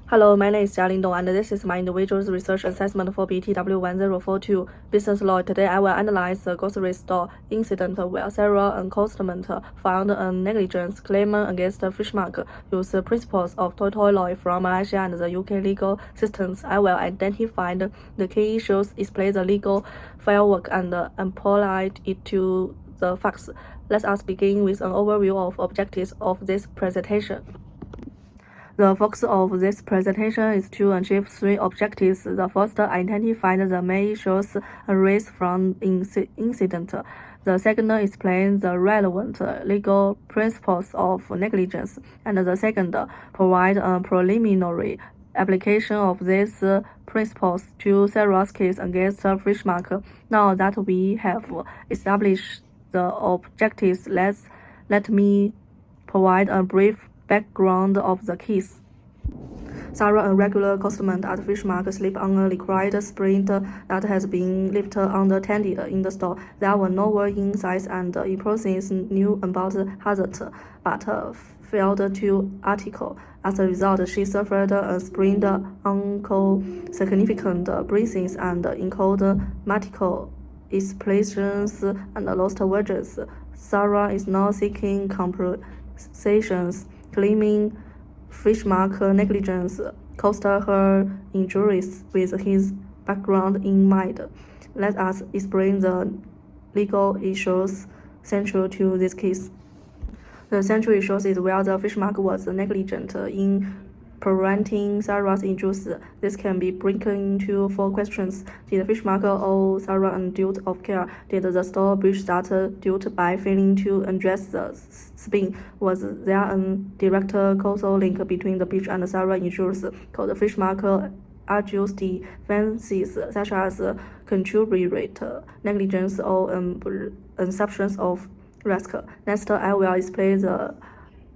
Hello, my name is Jialin Dong, and this is my individual research assessment for BTW 1042 Business Law. Today, I will analyze the grocery store incident where Sarah and customer filed a negligence claim against Fishmark, use principles of total law from Malaysia and the UK legal systems. I will identify the key issues, explain the legal framework, and apply it to the facts. Let us begin with an overview of objectives of this presentation. The focus of this presentation is to achieve three objectives. The first, identify the main issues arising from incident. The second, explain the relevant legal principles of negligence. And the second, provide a preliminary application of these principles to Sarah's case against Fishmark. Now that we have established the objectives, let me provide a brief background of the case. Sarah, a regular customer at Fishmark, slept on a liquid spring that has been left unattended in the store. There were no one inside, and employees knew about the hazard, but failed to article. As a result, she suffered a sprained ankle, significant bruises, and incurred multiple explosions and lost wages. Sarah is now seeking compensations, claiming Fishmark negligence caused her injuries with his background in mind. Let us explain the legal issues central to this case. The central issue is whether Fishmark was negligent in preventing Sarah's injuries. This can be broken into four questions. Did Fishmark owe Sarah a duty of care? Did the store breach that duty by failing to address the spin? Was there a direct causal link between the breach and Sarah's injuries? Could Fishmark argues defenses such as contributory negligence or assumptions of risk? Next, I will explain the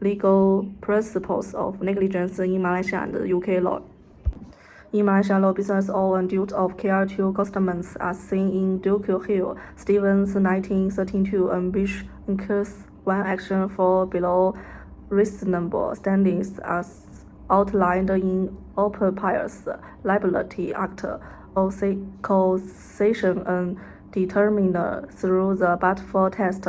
legal principles of negligence in Malaysia and UK law. In Malaysia law, business owe a duty of care to customers, as seen in Duke Hill, Stevens 1932, and which incurs one action for below reasonable standings as outlined in Operator's Liability Act. Causation and determined through the but-for test,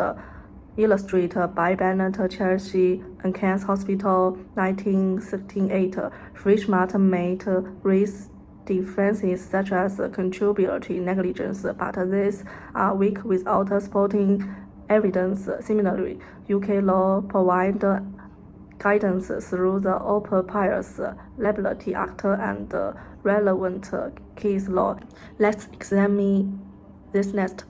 illustrated by Bennett, Chelsea, and Cairns Hospital, 1968. Fishmark may raise defenses such as contributory negligence, but these are weak without supporting evidence. Similarly, UK law provides guidance through the Operator's Liability Act and relevant case law. Let's examine this next.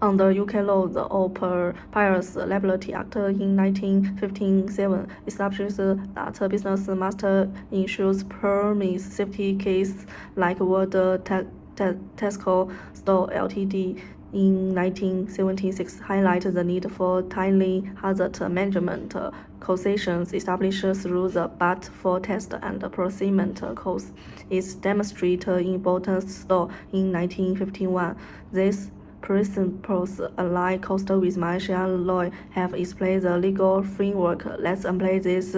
Under UK law, the Operator's Liability Act in 1957 establishes that business must insure premise safety cases like what Tesco Store Ltd. in 1976 highlighted the need for timely hazard management. Causations established through the but-for test and proximate cause is demonstrated in Bolton Store in 1951. These principles, alike cost with Malaysian law, have explained the legal framework. Let's apply these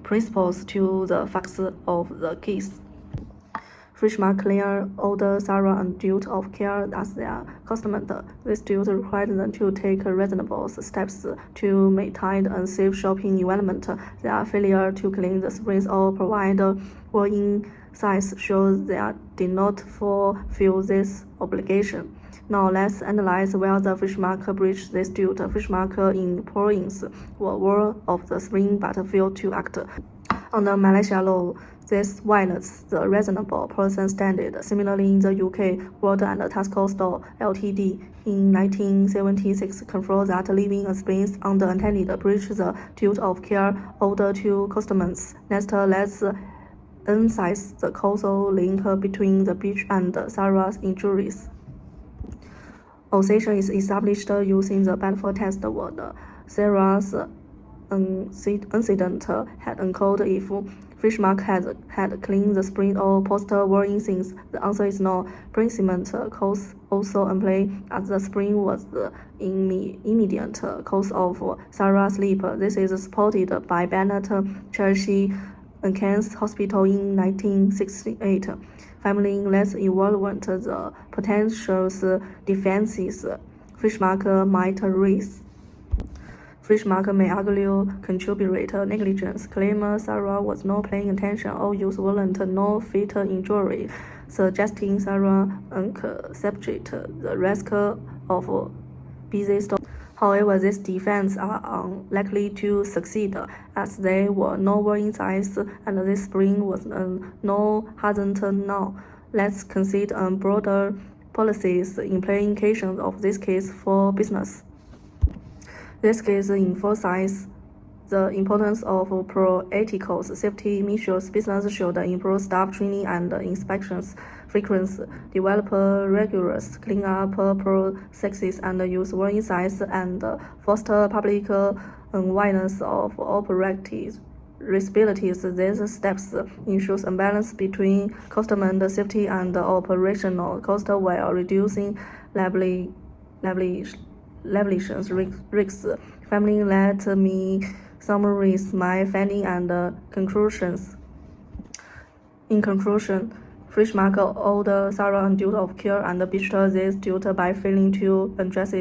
principles to the facts of the case. Fishmark clear owed Sarah a duty of care as their customer. This duty required them to take reasonable steps to maintain a safe shopping environment. Their failure to clean the springs or provide warning signs shows they did not fulfill this obligation. Now let's analyze whether Fishmark breached this duty. Fishmark employees were aware of the spring but failed to act. Under Malaysia law, this violates the reasonable person standard. Similarly, in the UK, World and Tesco Store Ltd. in 1976 confirmed that leaving a spring unattended breached the duty of care owed to customers. Next, let's emphasize the causal link between the breach and Sarah's injuries. Causation is established using the but-for test word. Sarah's incident had occurred if Fishmark had cleaned the spring or posted warning signs. The answer is no. Proximate cause also apply, as the spring was the immediate cause of Sarah's sleep. This is supported by Bennett, Chelsea, Cannes Hospital in 1968. Family less evaluate the potential defenses Fishmark might raise. Fishmark may argue contributory negligence, claim Sarah was not paying attention or use violent no fatal injury, suggesting Sarah accepted the risk of busy stop. However, these defenses are unlikely to succeed, as they were novel insights and this spring was no hasn't now. Let's consider broader policies implications of this case for business. This case emphasizes the importance of proactive safety measures. Business should improve staff training and inspections frequency, develop rigorous cleanup processes, and use war insights and foster public awareness of operative responsibilities. These steps ensures a balance between customer safety and operational cost while reducing liabilities risks. Family, let me summarize my findings and conclusions. In conclusion, Fishmark owed Sarah a duty of care and breached this duty by failing to address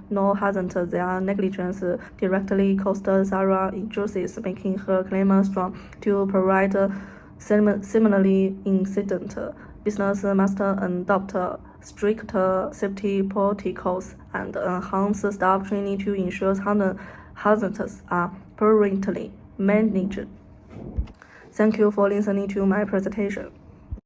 no hazard. Their negligence directly cost Sarah injuries, making her claim strong. To provide similarly incident, business must adopt strict safety protocols and enhance staff training to ensure hazards are properly managed. Thank you for listening to my presentation.